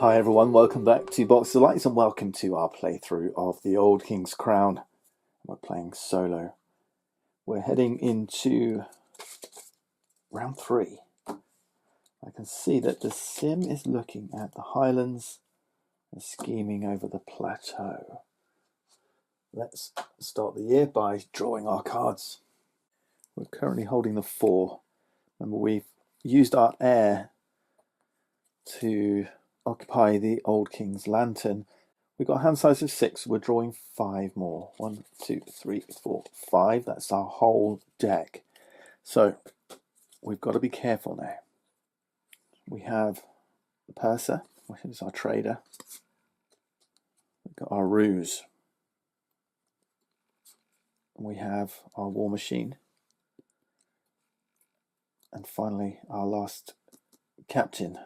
Hi everyone, welcome back to Box of Lights and welcome to our playthrough of the Old King's Crown. We're playing solo. We're heading into round 3. I can see that the sim is looking at the highlands and scheming over the plateau. Let's start the year by drawing our cards. We're currently holding the 4. Remember, we've used our heir to occupy the Old King's Lantern. We've got a hand size of 6. We're drawing 5 more. 1, 2, 3, 4, 5. That's our whole deck. So we've got to be careful now. We have the purser, which is our trader. We've got our ruse. And we have our war machine. And finally, our last captain.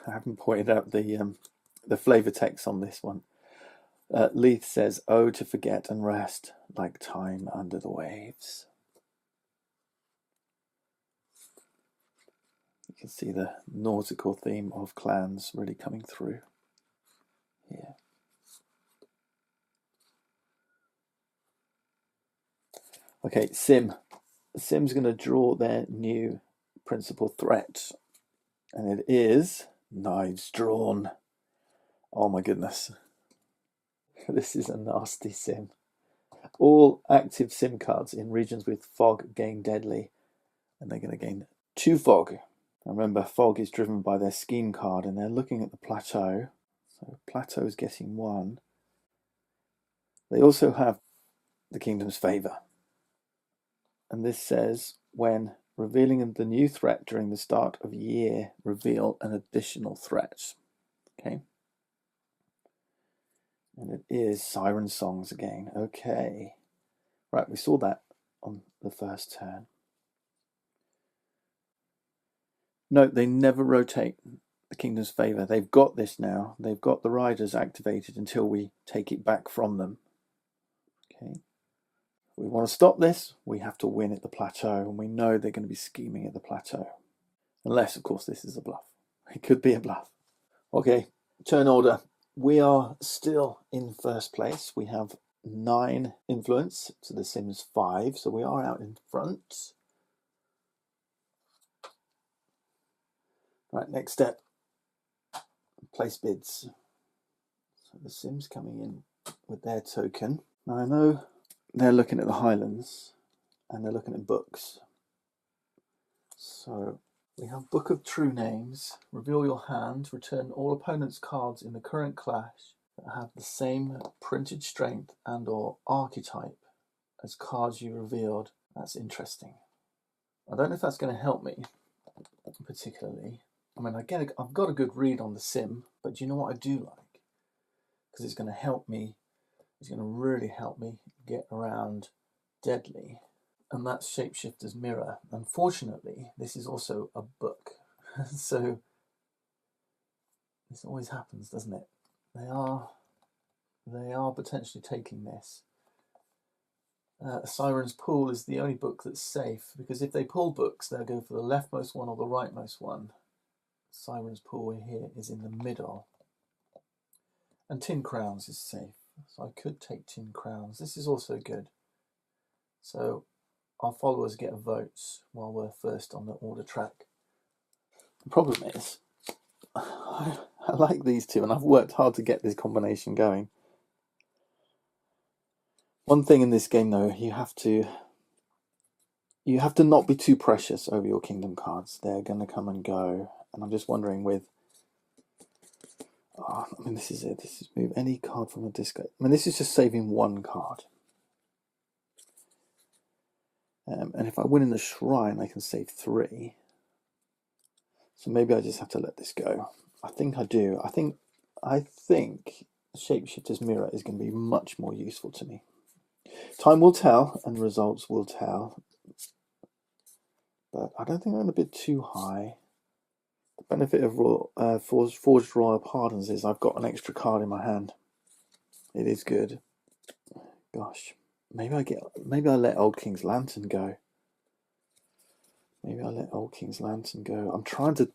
I haven't pointed out the flavor text on this one. Leith says, "Oh, to forget and rest, like time under the waves." You can see the nautical theme of clans really coming through here. Okay, Sim. Sim's going to draw their new principal threat, and it is knives drawn. Oh my goodness. This is a nasty sim. All active sim cards in regions with fog gain deadly, and they're going to gain 2 fog. Remember, fog is driven by their scheme card, and they're looking at the plateau. So plateau is getting 1. They also have the kingdom's favour. And this says, when revealing the new threat during the start of year, reveal an additional threat. Okay. And it is siren songs again. Okay. Right, we saw that on the first turn. Note, they never rotate the kingdom's favour. They've got this now. They've got the riders activated until we take it back from them. Okay. If we want to stop this, we have to win at the plateau, and we know they're going to be scheming at the plateau. Unless, of course, this is a bluff. It could be a bluff. Okay, turn order. We are still in first place. We have 9 influence to the Sims 5, so we are out in front. Right, next step. Place bids. So the Sims coming in with their token. Now I know they're looking at the Highlands and they're looking at books. So we have Book of True Names. Reveal your hand. Return all opponents' cards in the current clash that have the same printed strength and or archetype as cards you revealed. That's interesting. I don't know if that's going to help me particularly. I mean, I've got a good read on the sim, but do you know what I do like? Because it's going to help me. It's going to really help me get around deadly. And that's Shapeshifter's Mirror. Unfortunately, this is also a book. So this always happens, doesn't it? They are potentially taking this. Siren's Pool is the only book that's safe, because if they pull books, they'll go for the leftmost one or the rightmost one. Siren's Pool here is in the middle. And Tin Crowns is safe. So I could take Tin Crowns. This is also good. So our followers get votes while we're first on the order track. The problem is, I like these two, and I've worked hard to get this combination going. One thing in this game, though, you have to not be too precious over your kingdom cards. They're going to come and go, and I'm just wondering with. I mean, this is it. This is move any card from a discard. I mean, this is just saving 1 card. And if I win in the shrine, I can save 3. So maybe I just have to let this go. I think I do. I think Shapeshifter's Mirror is going to be much more useful to me. Time will tell, and results will tell. But I don't think I'm going to bid too high. The benefit of Forged Royal Pardons is I've got an extra card in my hand. It is good. Gosh, maybe I let Old King's Lantern go. Maybe I'll let Old King's Lantern go. I'm trying to...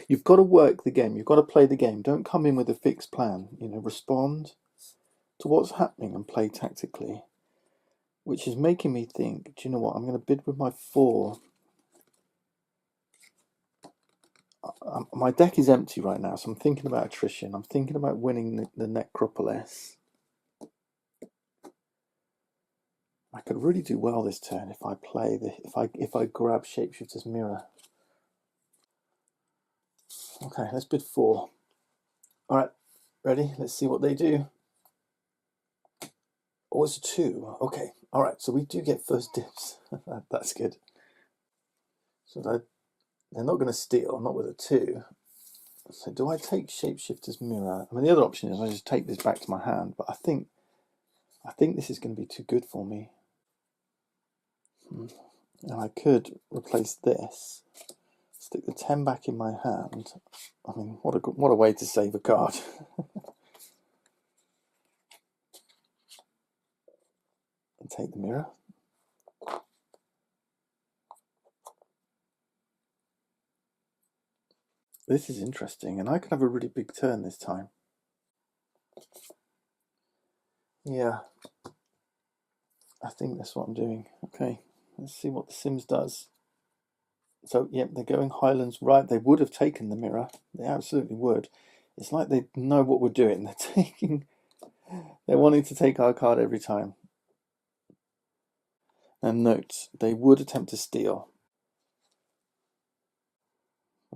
You've got to work the game. You've got to play the game. Don't come in with a fixed plan. You know, respond to what's happening and play tactically. Which is making me think, do you know what? I'm going to bid with my 4. My deck is empty right now, so I'm thinking about attrition. I'm thinking about winning the Necropolis. I could really do well this turn if I play the if I grab Shapeshifter's Mirror. Okay, let's bid 4. All right, ready? Let's see what they do. Oh, it's a 2. Okay, all right. So we do get first dibs. That's good. So they're not going to steal, not with a 2. So do I take Shapeshifter's Mirror? I mean, the other option is I just take this back to my hand, but I think this is going to be too good for me. And I could replace this, stick the 10 back in my hand. I mean, what a way to save a card. And take the mirror. This is interesting, and I could have a really big turn this time. Yeah, I think that's what I'm doing. Okay, let's see what the Sims does. So, yep, they're going Highlands right. They would have taken the mirror. They absolutely would. It's like they know what we're doing. They're wanting to take our card every time. And note, they would attempt to steal.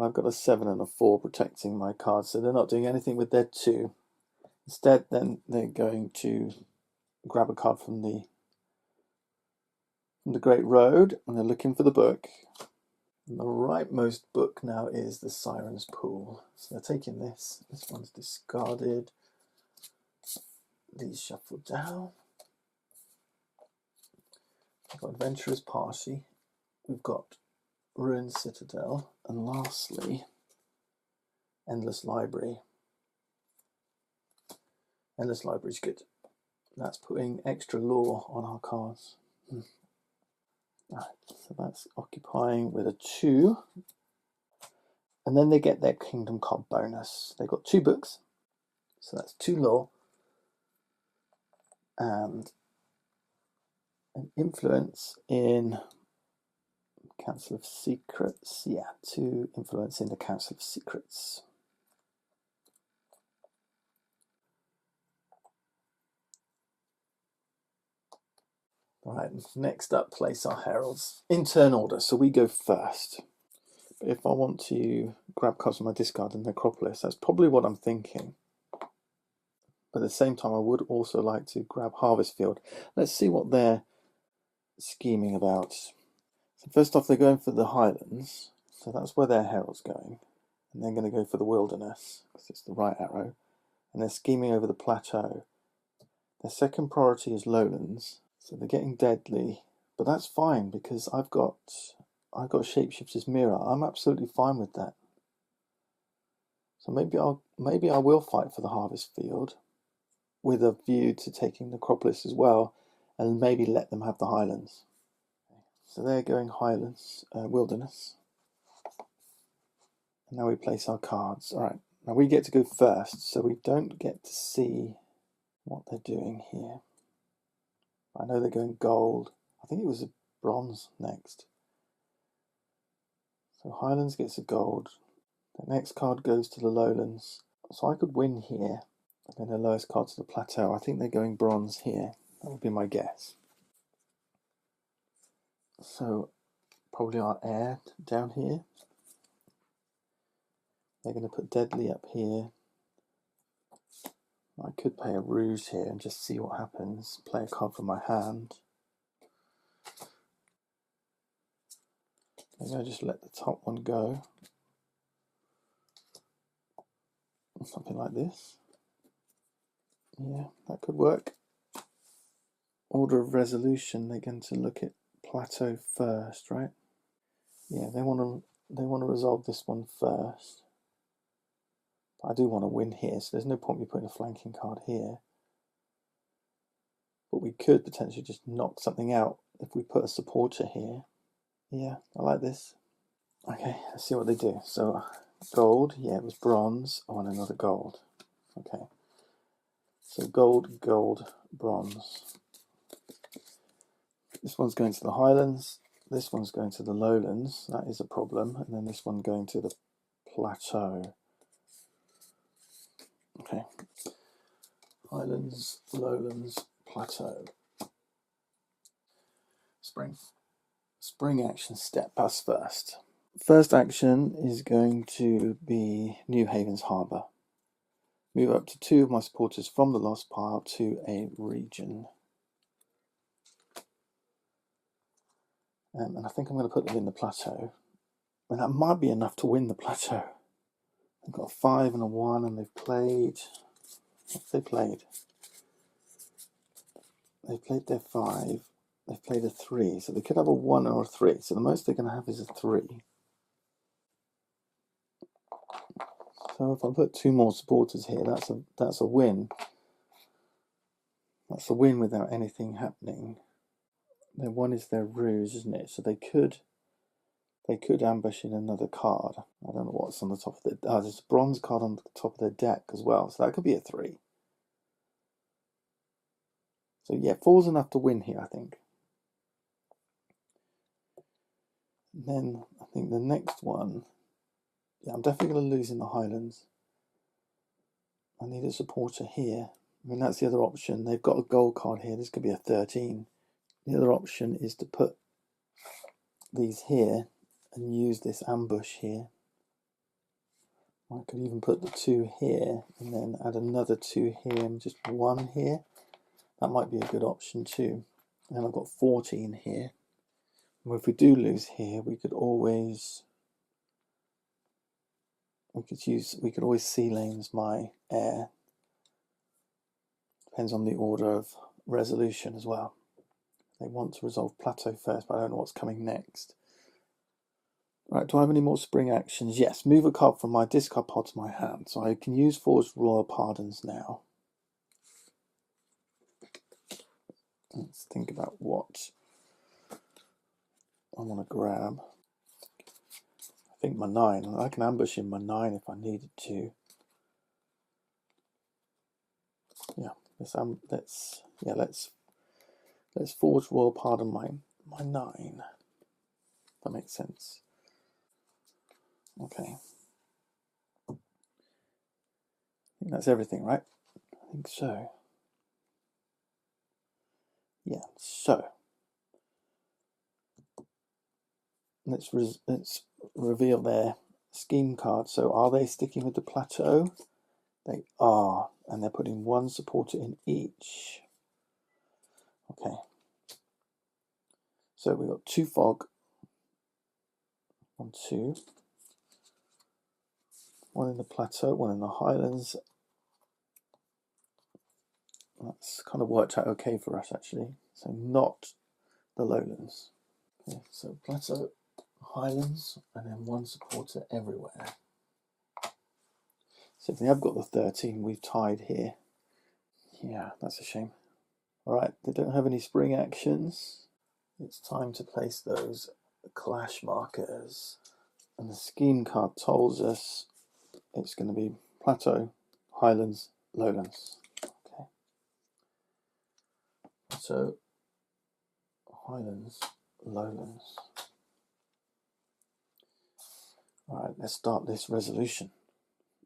I've got a 7 and a 4 protecting my card, so they're not doing anything with their 2. Instead, then they're going to grab a card from the Great Road, and they're looking for the book. And the rightmost book now is the Siren's Pool. So they're taking this. This one's discarded. These shuffled down. We've got Adventurer's Party. We've got Ruined Citadel. And lastly, Endless Library. Endless Library is good. That's putting extra lore on our cards. Right, so that's occupying with a 2. And then they get their Kingdom card bonus. They've got 2 books. So that's 2 lore. And an influence in Council of Secrets. Yeah, 2 influence in the Council of Secrets. All right, next up, place our heralds in turn order. So we go first. But if I want to grab cards from my discard in Necropolis, that's probably what I'm thinking. But at the same time, I would also like to grab Harvest Field. Let's see what they're scheming about. So first off, they're going for the Highlands. So that's where their herald's going. And they're going to go for the Wilderness, because it's the right arrow. And they're scheming over the Plateau. Their second priority is Lowlands. So they're getting deadly. But that's fine, because I've got Shapeshifter's Mirror. I'm absolutely fine with that. So maybe I will fight for the Harvest Field, with a view to taking Necropolis as well, and maybe let them have the Highlands. So they're going Highlands, Wilderness. And now we place our cards. All right, now we get to go first, so we don't get to see what they're doing here. I know they're going gold. I think it was a bronze next. So Highlands gets a gold. The next card goes to the Lowlands. So I could win here. And then the lowest card to the Plateau. I think they're going bronze here. That would be my guess. So probably our heir down here. They're going to put Deadly up here. I could play a Ruse here and just see what happens. Play a card from my hand. Maybe I just let the top one go. Something like this. Yeah, that could work. Order of resolution. They're going to look at Plateau first, right? Yeah, they want to resolve this one first. But I do want to win here, so there's no point me putting a flanking card here. But we could potentially just knock something out if we put a supporter here. Yeah, I like this. Okay, let's see what they do. So gold, yeah, it was bronze. I want another gold. Okay, so gold, gold, bronze. This one's going to the highlands. This one's going to the lowlands. That is a problem. And then this one going to the plateau. Okay, highlands, lowlands, plateau. Spring action step us first. First action is going to be New Haven's Harbour. Move up to 2 of my supporters from the lost pile to a region. And I think I'm going to put them in the plateau. And that might be enough to win the plateau. They've got a 5 and a 1, and they've played... What's they played? They played their 5. They've played a 3. So they could have a 1 or a 3. So the most they're going to have is a 3. So if I put 2 more supporters here, that's a win. That's a win without anything happening. Then 1 is their ruse, isn't it? So they could ambush in another card. I don't know what's on the top of the... there's a bronze card on the top of their deck as well. So that could be a 3. So yeah, 4's enough to win here, I think. And then I think the next one... Yeah, I'm definitely going to lose in the Highlands. I need a supporter here. I mean, that's the other option. They've got a gold card here. This could be a 13. The other option is to put these here and use this ambush here. I could even put the 2 here and then add another 2 here and just 1 here. That might be a good option too. And I've got 14 here. Well, if we do lose here, we could always sea lanes my heir. Depends on the order of resolution as well. They want to resolve plateau first, but I don't know what's coming next. Right, do I have any more spring actions? Yes, move a card from my discard pile to my hand. So I can use Forged Royal Pardons now. Let's think about what I want to grab. I think my 9. I can ambush in my 9 if I needed to. Yeah, let's Forge Royal Pardon my 9. That makes sense. Okay. I think that's everything, right? I think so. Yeah, so let's reveal their scheme card. So are they sticking with the plateau? They are, and they're putting 1 supporter in each. Okay. So we've got 2 fog. 1, 2. 1 in the plateau, 1 in the highlands. That's kind of worked out okay for us, actually. So not the lowlands. Okay, so plateau, highlands, and then 1 supporter everywhere. So if they have got the 13, we've tied here. Yeah, that's a shame. Alright, they don't have any spring actions. It's time to place those clash markers. And the scheme card tells us it's going to be plateau, highlands, lowlands. Okay. So, highlands, lowlands. Alright, let's start this resolution.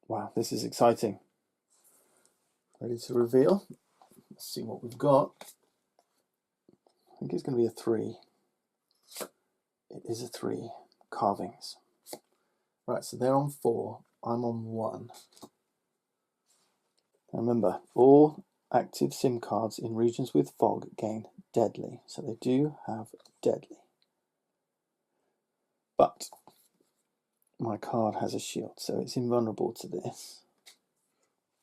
Wow, this is exciting. Ready to reveal? Let's see what we've got. I think it's going to be a 3. It is a 3. Carvings. Right, so they're on 4. I'm on 1. Now remember, all active sim cards in regions with fog gain deadly. So they do have deadly. But my card has a shield, so it's invulnerable to this.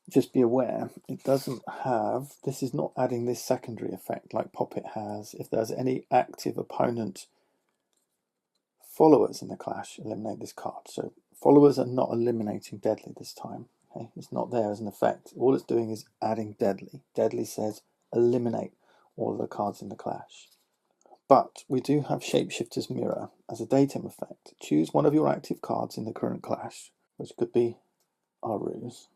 Just be aware, it doesn't have, this is not adding this secondary effect like Poppet has. If there's any active opponent followers in the clash, eliminate this card. So followers are not eliminating deadly this time. Okay? It's not there as an effect. All it's doing is adding deadly. Deadly says eliminate all of the cards in the clash. But we do have Shapeshifter's Mirror, as a daytime effect, choose one of your active cards in the current clash, which could be our ruse.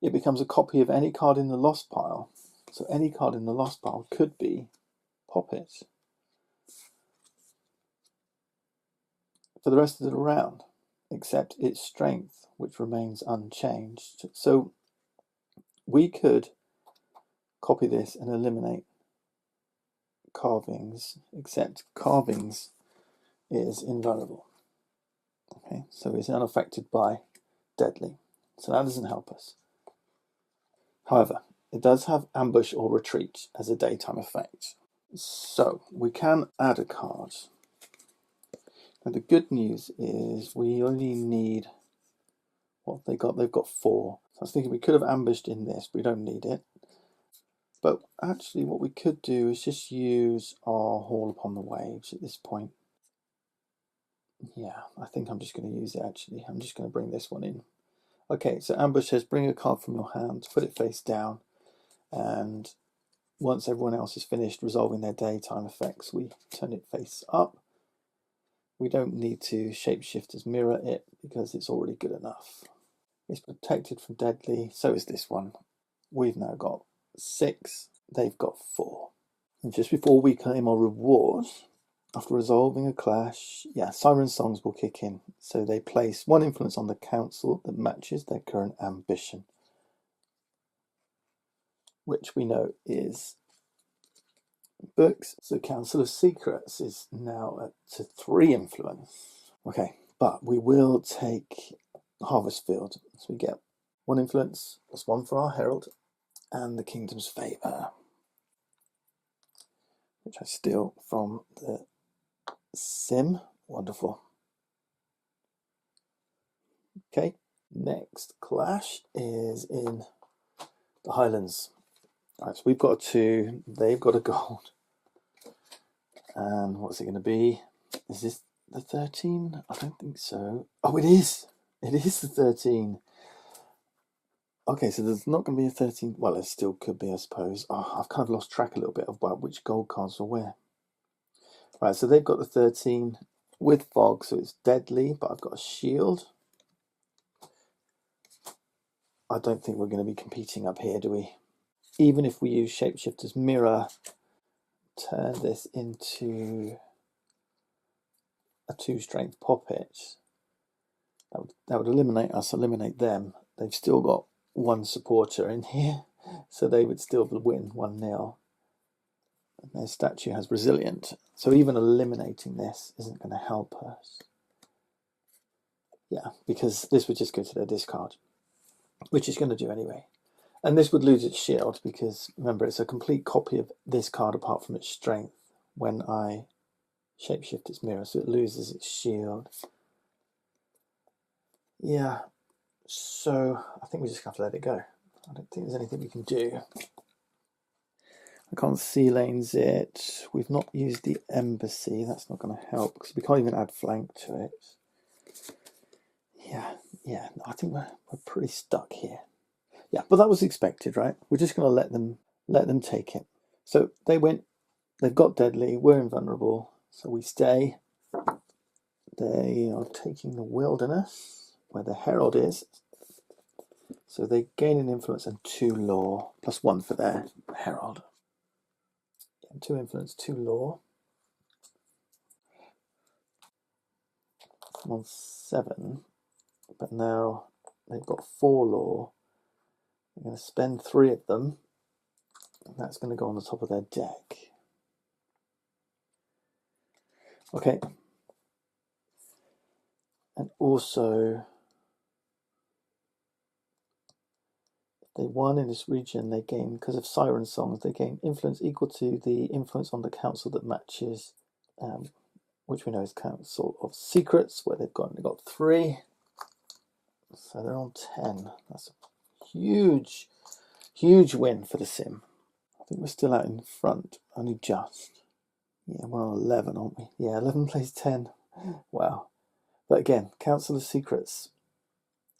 It becomes a copy of any card in the lost pile. So any card in the lost pile could be Poppet for the rest of the round, except its strength, which remains unchanged. So we could copy this and eliminate Carvings, except Carvings is invulnerable. Okay, so it's unaffected by Deadly. So that doesn't help us. However, it does have Ambush or Retreat as a daytime effect. So we can add a card. And the good news is we only need, what have they got? They've got 4. So I was thinking we could have ambushed in this, but we don't need it. But actually what we could do is just use our Haul Upon the Waves at this point. Yeah, I think I'm just going to use it actually. I'm just going to bring this one in. Okay, so Ambush says bring a card from your hand, put it face down, and once everyone else has finished resolving their daytime effects, we turn it face up. We don't need to Shapeshifters mirror it because it's already good enough. It's protected from Deadly, so is this one. We've now got 6, they've got 4. And just before we claim our reward, after resolving a clash, Siren Songs will kick in. So they place 1 influence on the council that matches their current ambition, which we know is books. So Council of Secrets is now up to 3 influence. Okay, but we will take Harvest Field. So we get 1 influence, plus 1 for our Herald, and the Kingdom's Favour, which I steal from the Sim. Wonderful. Okay, next clash is in the Highlands. All right, so we've got a 2, they've got a gold. And what's it going to be? Is this the 13? I don't think so. Oh, it is. It is the 13. Okay, so there's not going to be a 13. Well, there still could be, I suppose. Oh, I've kind of lost track a little bit of which gold cards are where. Right, so they've got the 13 with Fog, so it's Deadly, but I've got a shield. I don't think we're going to be competing up here, do we? Even if we use Shapeshifter's Mirror, turn this into a 2 strength Poppet, that would eliminate us, eliminate them. They've still got 1 supporter in here, so they would still win 1-0. And their statue has Resilient, so even eliminating this isn't going to help us. Yeah, because this would just go to their discard, which it's going to do anyway. And this would lose its shield because, remember, it's a complete copy of this card apart from its strength when I Shapeshift its mirror, so it loses its shield. Yeah, so I think we just have to let it go. I don't think there's anything we can do. I can't sea lanes it. We've not used the embassy. That's not going to help because we can't even add flank to it. Yeah, I think we're pretty stuck here. Yeah, but that was expected, right? We're just going to let them take it. So they went. They've got Deadly. We're invulnerable, so we stay. They are taking the Wilderness, where the Herald is. So they gain an influence and 2 law, plus 1 for their Herald. 2 influence, 2 law. I'm on 7, but now they've got 4 law. I'm going to spend 3 of them, and that's going to go on the top of their deck. Okay. And also, if they won in this region, they gain, because of Siren Songs, they gain influence equal to the influence on the council that matches, which we know is Council of Secrets, where they've got 3. So they're on 10. That's a huge win for the Sim. I think we're still out in front, only just. Yeah, we're on 11, aren't we? Yeah, 11 plays 10. Wow. But again, Council of Secrets.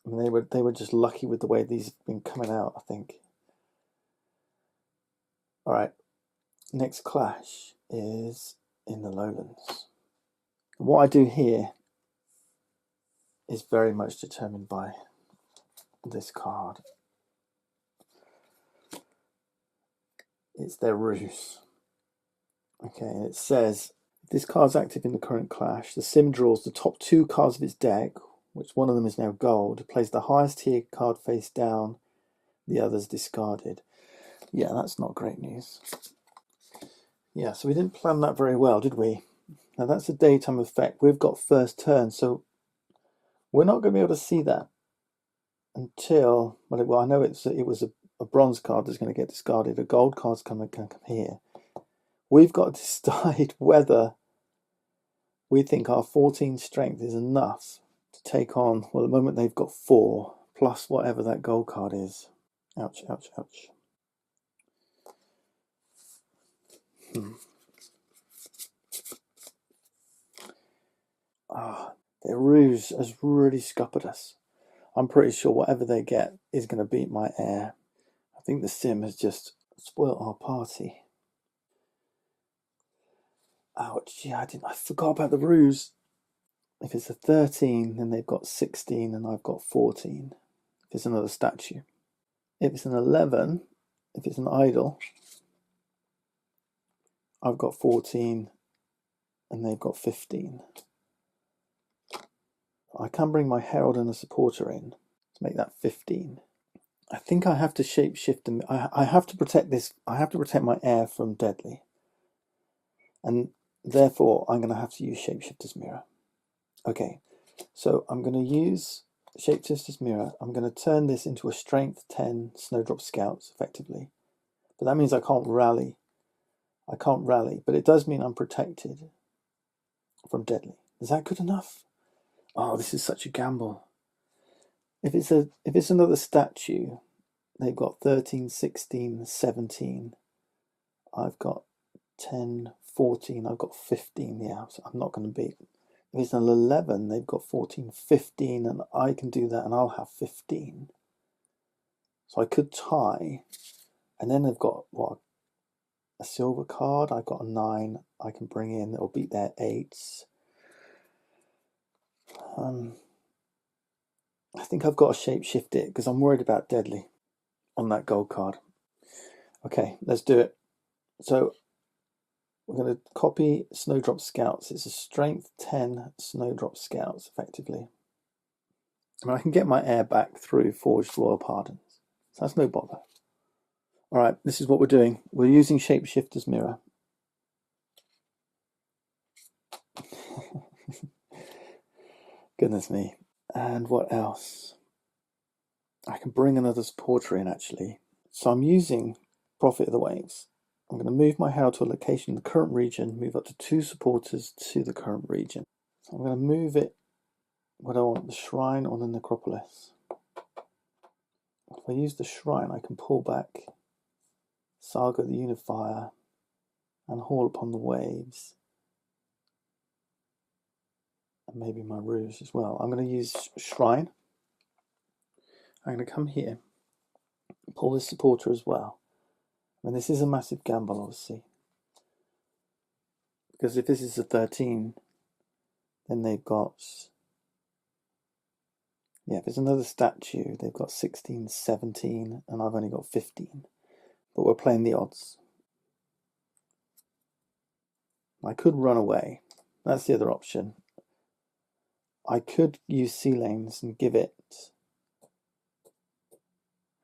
I mean, they were just lucky with the way these have been coming out, I think. All right. Next clash is in the Lowlands. What I do here is very much determined by this card. It's their ruse. Okay, it says, if this card's active in the current clash, the sim draws the top 2 cards of its deck, which one of them is now gold, plays the highest tier card face down, the other's discarded. Yeah, that's not great news. Yeah, so we didn't plan that very well, did we? Now that's a daytime effect. We've got first turn, so we're not going to be able to see that until, well, I know it was a bronze card that's going to get discarded. A gold card's going to come here. We've got to decide whether we think our 14 strength is enough to take on, well, at the moment they've got 4, plus whatever that gold card is. Ouch, ouch, ouch. Their ruse has really scuppered us. I'm pretty sure whatever they get is going to beat my heir. I think the sim has just spoilt our party. Ouch, yeah, I forgot about the ruse. If it's a 13, then they've got 16 and I've got 14. If it's another statue. If it's an 11, if it's an idol, I've got 14 and they've got 15. I can bring my herald and a supporter in to make that 15. I think I have to shapeshift them. I have to protect this. I have to protect my heir from deadly. And therefore, I'm going to have to use Shapeshifter's Mirror. Okay, so I'm going to use Shapeshifter's Mirror. I'm going to turn this into a Strength 10 Snowdrop Scouts, effectively. But that means I can't rally. I can't rally, but it does mean I'm protected from deadly. Is that good enough? Oh, this is such a gamble. If it's another statue, they've got 13, 16, 17. I've got 10, 14. I've got 15. Yeah, so I'm not going to beat. If it's an 11, they've got 14, 15, and I can do that, and I'll have 15. So I could tie, and then they've got, what, a silver card? I've got a 9 I can bring in. It'll beat their 8s. I think I've got to shapeshift it because I'm worried about deadly on that gold card. Okay, let's do it. So we're going to copy Snowdrop Scouts. It's a Strength 10 Snowdrop Scouts, effectively. I mean, I can get my heir back through Forged Royal Pardons. So that's no bother. All right, this is what we're doing. We're using Shapeshifter's Mirror. Goodness me. And what else? I can bring another supporter in, actually. So I'm using Prophet of the Waves. I'm going to move my herald to a location in the current region, move up to 2 supporters to the current region. So I'm going to move it where I want, the shrine or the necropolis. If I use the shrine, I can pull back Saga the Unifier and Haul Upon the Waves. And maybe my ruse as well. I'm going to use shrine. I'm going to come here, pull this supporter as well. And this is a massive gamble, obviously. Because if this is a 13, then they've got, yeah, if it's another statue, they've got 16, 17, and I've only got 15. But we're playing the odds. I could run away. That's the other option. I could use sea lanes and give it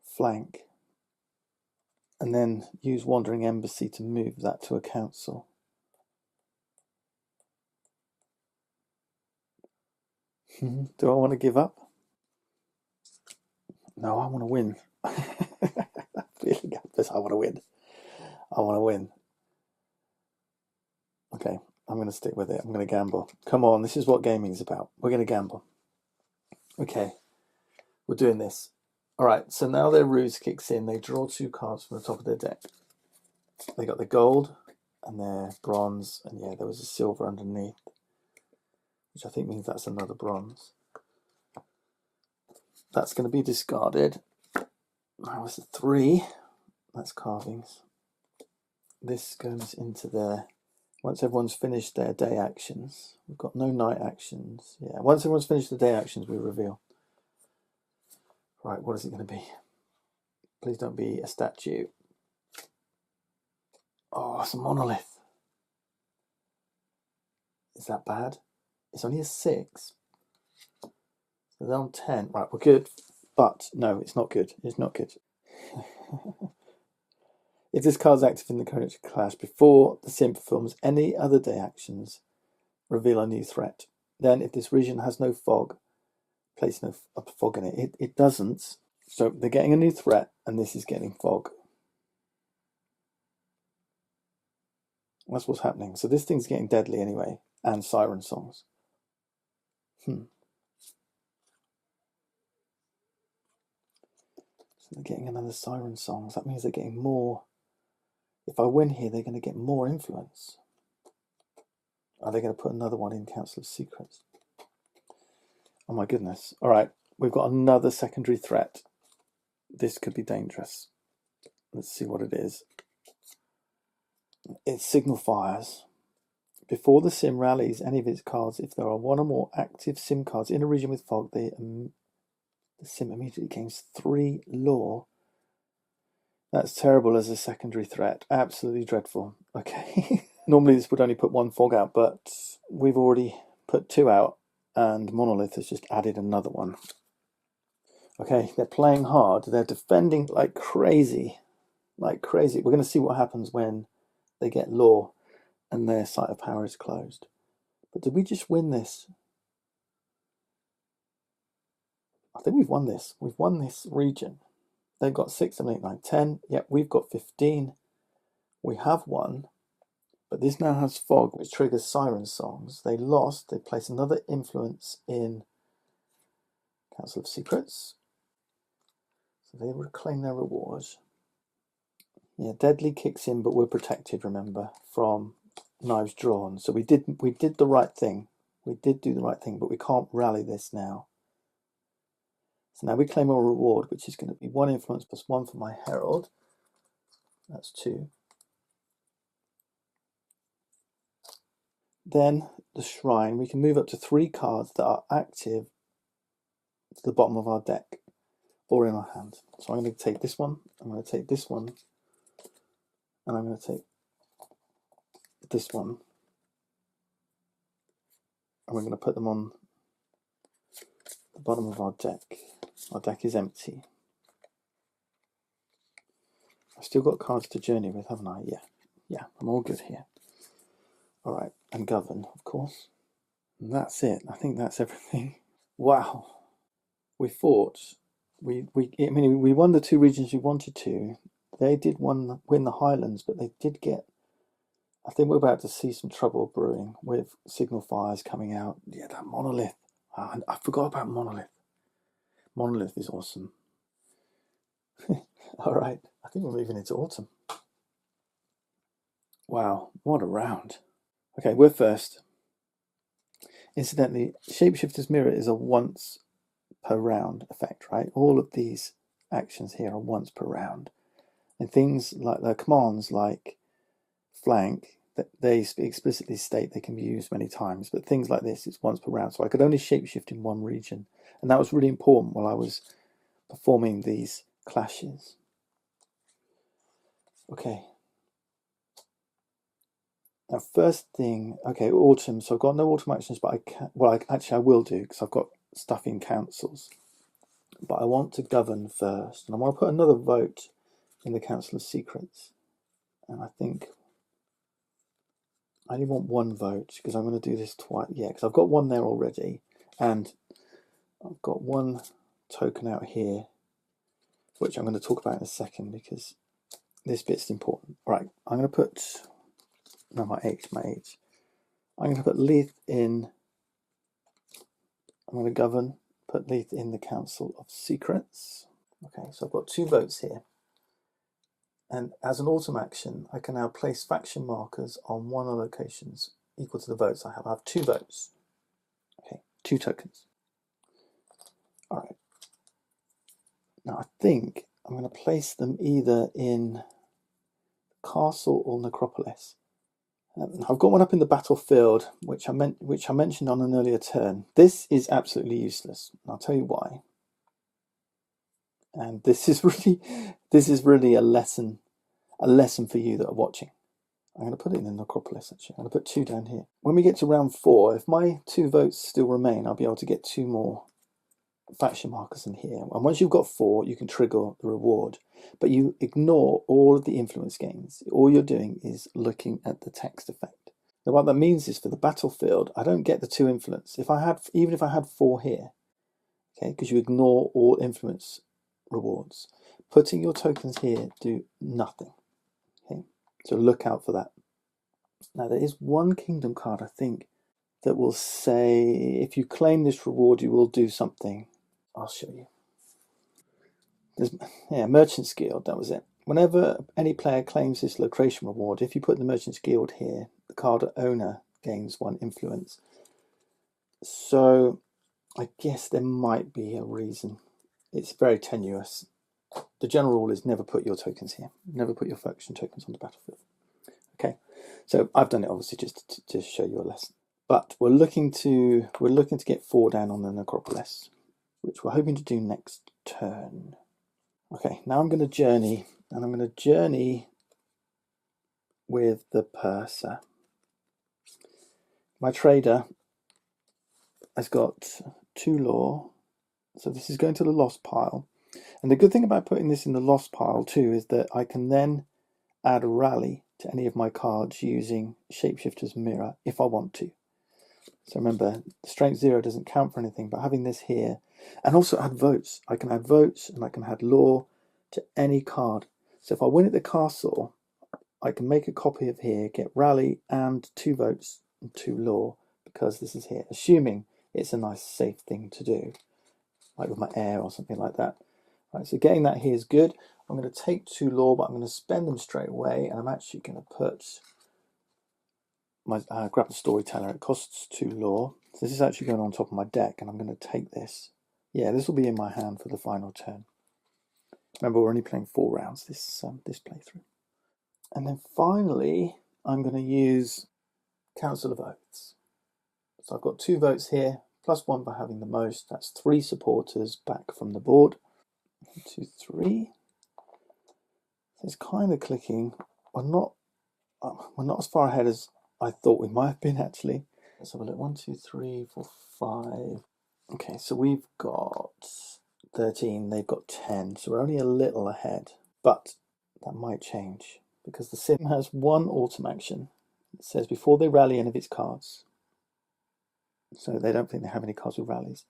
flank. And then use Wandering Embassy to move that to a council. Do I want to give up? No, I want to win. Feeling this, I want to win. I want to win. Okay, I'm going to stick with it. I'm going to gamble. Come on, this is what gaming is about. We're going to gamble. Okay, we're doing this. All right, so now their ruse kicks in. They draw 2 cards from the top of their deck. They got the gold and their bronze, and yeah, there was a silver underneath, which I think means that's another bronze. That's going to be discarded. That was a 3. That's carvings. This goes into there. Once everyone's finished their day actions. We've got no night actions. Yeah, once everyone's finished the day actions, we reveal. Right, what is it going to be? Please don't be a statue. Oh, it's a monolith. Is that bad? It's only a 6. So they're on 10. Right, we're good. But no, it's not good. It's not good. If this card's active in the current clash before the sim performs any other day actions, reveal a new threat. Then, if this region has no fog, place no fog in it. It doesn't. So they're getting a new threat, and this is getting fog. That's what's happening. So this thing's getting deadly anyway, and siren songs. So they're getting another siren songs. That means they're getting more. If I win here, they're going to get more influence. Are they going to put another one in Council of Secrets? Oh my goodness. All right, we've got another secondary threat. This could be dangerous. Let's see what it is. It's signal fires. Before the sim rallies any of its cards, if there are one or more active sim cards in a region with fog, the sim immediately gains 3 lore. That's terrible as a secondary threat. Absolutely dreadful. Okay. Normally this would only put 1 fog out, but we've already put 2 out, and Monolith has just added another one. Okay, they're playing hard. They're defending like crazy. Like crazy. We're going to see what happens when they get lore and their site of power is closed. But did we just win this? I think we've won this. We've won this region. They've got 6, 7, 8, 9, 10. Yep, we've got 15. We have won. But this now has fog, which triggers siren songs. They lost. They place another influence in Council of Secrets. So they reclaim their rewards. Yeah, deadly kicks in, but we're protected, remember, from knives drawn. So we did the right thing. We did do the right thing, but we can't rally this now. So now we claim our reward, which is going to be 1 influence plus 1 for my herald. That's 2. Then the shrine, we can move up to 3 cards that are active to the bottom of our deck or in our hand. So I'm going to take this one, I'm going to take this one, and I'm going to take this one. And we're going to put them on the bottom of our deck. Our deck is empty. I've still got cards to journey with, haven't I? Yeah, I'm all good here. All right, and govern, of course. And that's it. I think that's everything. Wow. We fought. We won the 2 regions we wanted to. They did win the Highlands, but they did get. I think we're about to see some trouble brewing with signal fires coming out. Yeah, that monolith. I forgot about monolith. Monolith is awesome. All right, I think we're moving into autumn. Wow, what a round. Okay, we're first. Incidentally, Shapeshifter's Mirror is a once per round effect, right? All of these actions here are once per round. And things like the commands like flank, that they explicitly state they can be used many times, but things like this, it's once per round. So I could only shapeshift in 1 region. And that was really important while I was performing these clashes. Okay. Now, first thing, okay, autumn. So I've got no autumn actions, but I will do because I've got stuff in councils. But I want to govern first, and I want to put another vote in the Council of Secrets. And I think I only want 1 vote because I'm going to do this twice. Yeah, because I've got 1 there already, and I've got 1 token out here, which I'm going to talk about in a second because this bit's important. All right, I'm going to put my H. I'm going to put Leith in. I'm going to govern. Put Leith in the Council of Secrets. Okay, so I've got 2 votes here. And as an autumn action, I can now place faction markers on 1 of the locations equal to the votes I have. I have 2 votes. Okay, 2 tokens. All right. Now I think I'm going to place them either in Castle or Necropolis. I've got one up in the battlefield, which I mentioned on an earlier turn. This is absolutely useless. I'll tell you why. And this is really a lesson for you that are watching. I'm going to put it in the necropolis, actually. I'm going to put 2 down here. When we get to round 4, if my 2 votes still remain, I'll be able to get 2 more faction markers in here. And once you've got 4, you can trigger the reward. But you ignore all of the influence gains. All you're doing is looking at the text effect. Now what that means is for the battlefield, I don't get the 2 influence. Even if I had 4 here, okay, because you ignore all influence rewards. Putting your tokens here do nothing. Okay, so look out for that. Now there is one kingdom card, I think, that will say if you claim this reward, you will do something. I'll show you. Merchant's Guild, that was it. Whenever any player claims this location reward, if you put the Merchant's Guild here, the card owner gains 1 influence. So I guess there might be a reason. It's very tenuous. The general rule is never put your tokens here. Never put your faction tokens on the battlefield. Okay, so I've done it obviously just to show you a lesson. But we're looking to get 4 down on the necropolis, which we're hoping to do next turn. Okay, now I'm going to journey, and I'm going to journey with the purser. My trader has got 2 lore, so this is going to the lost pile. And the good thing about putting this in the lost pile too is that I can then add a rally to any of my cards using Shapeshifter's Mirror if I want to. So remember, strength 0 doesn't count for anything, but having this here, and also add votes. I can add votes and I can add lore to any card. So if I win at the castle, I can make a copy of here, get rally and 2 votes and 2 lore because this is here, assuming it's a nice safe thing to do, like with my heir or something like that. Right, so getting that here is good. I'm going to take 2 lore, but I'm going to spend them straight away, and I'm actually going to put my grab the storyteller. It costs 2 lore. So this is actually going on top of my deck, and I'm going to take this. Yeah, this will be in my hand for the final turn. Remember, we're only playing 4 rounds this playthrough. And then finally, I'm going to use Council of Oaths. So I've got 2 votes here, plus 1 for having the most. That's 3 supporters back from the board. 1, 2, 3. So it's kind of clicking. We're not as far ahead as I thought we might have been, actually. Let's have a look. 1, 2, 3, 4, 5. Okay, so we've got 13, they've got 10, so we're only a little ahead. But that might change, because the sim has 1 autumn action. It says before they rally any of its cards. So they don't think they have any cards with rallies.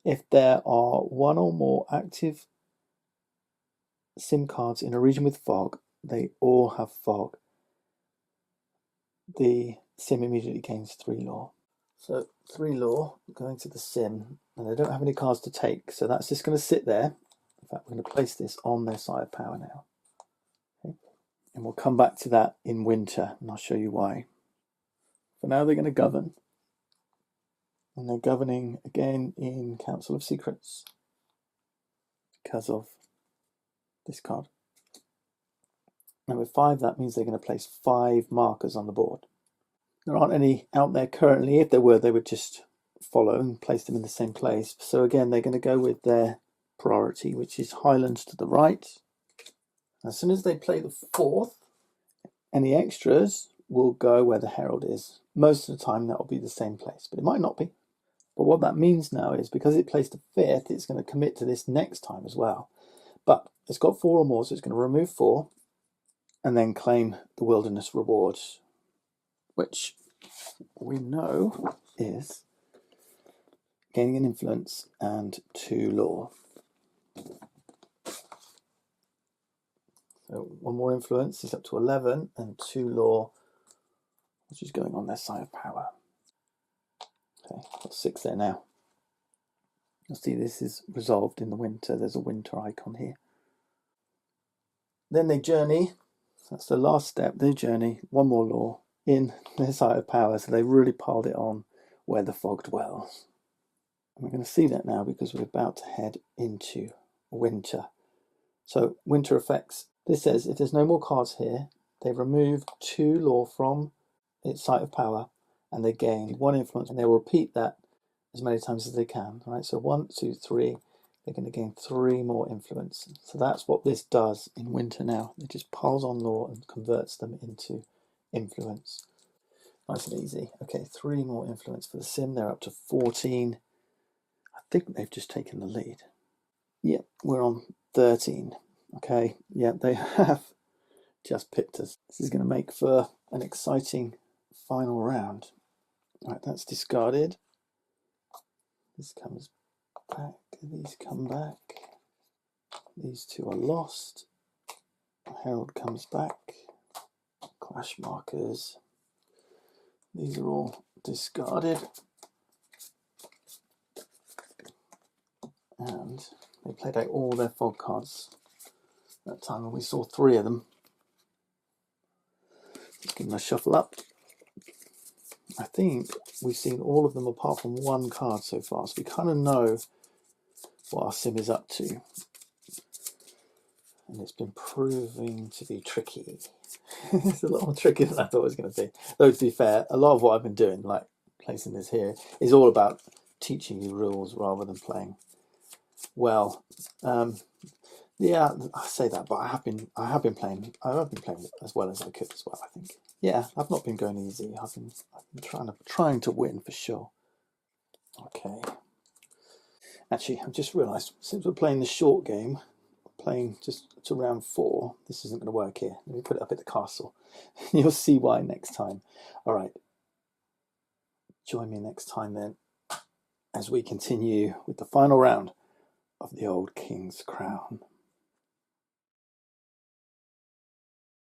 If there are 1 or more active sim cards in a region with fog, they all have fog. The sim immediately gains 3 lore. So 3 lore going to the sim, and they don't have any cards to take, so that's just going to sit there. In fact, we're going to place this on their side of power now. Okay. And we'll come back to that in winter, and I'll show you why. For now, they're going to govern. And they're governing again in Council of Secrets because of this card. And with 5, that means they're going to place 5 markers on the board. There aren't any out there currently. If there were, they would just follow and place them in the same place. So again, they're going to go with their priority, which is Highlands to the right. As soon as they play the 4th, any extras will go where the herald is. Most of the time, that will be the same place, but it might not be. But what that means now is because it placed the 5th, it's going to commit to this next time as well. But it's got 4 or more, so it's going to remove 4 and then claim the wilderness rewards, which we know is gaining an influence and 2 lore. So 1 more influence is up to 11 and 2 lore, which is going on their side of power. Okay, got 6 there now. You'll see this is resolved in the winter. There's a winter icon here. Then they journey. That's the last step. They journey 1 more lore in their side of power. So they really piled it on where the fog dwells. And we're going to see that now because we're about to head into winter. So winter effects. This says if there's no more cards here, they remove 2 lore from its site of power, and they gain 1 influence, and they'll repeat that as many times as they can. Right, so 1, 2, 3. They're going to gain 3 more influence. So that's what this does in winter now. It just piles on law and converts them into influence. Nice and easy. Okay, 3 more influence for the sim. They're up to 14. I think they've just taken the lead. Yep, we're on 13. Okay, yeah, they have just picked us. This is going to make for an exciting final round. Right, that's discarded. This comes back. These come back. These 2 are lost. Herald comes back. Clash markers. These are all discarded. And they played out all their fog cards that time, and we saw 3 of them. Let's give them a shuffle up. I think we've seen all of them apart from 1 card so far, so we kind of know what our sim is up to. And it's been proving to be tricky. It's a lot more tricky than I thought it was going to be. Though, to be fair, a lot of what I've been doing, like placing this here, is all about teaching you rules rather than playing well. Yeah, I say that, but I have been playing as well as I could as well, I think. Yeah, I've not been going easy. I've been trying to win for sure. Okay. Actually, I've just realised, since we're playing the short game, playing just to round 4, this isn't going to work here. Let me put it up at the castle. You'll see why next time. All right. Join me next time then, as we continue with the final round of the Old King's Crown.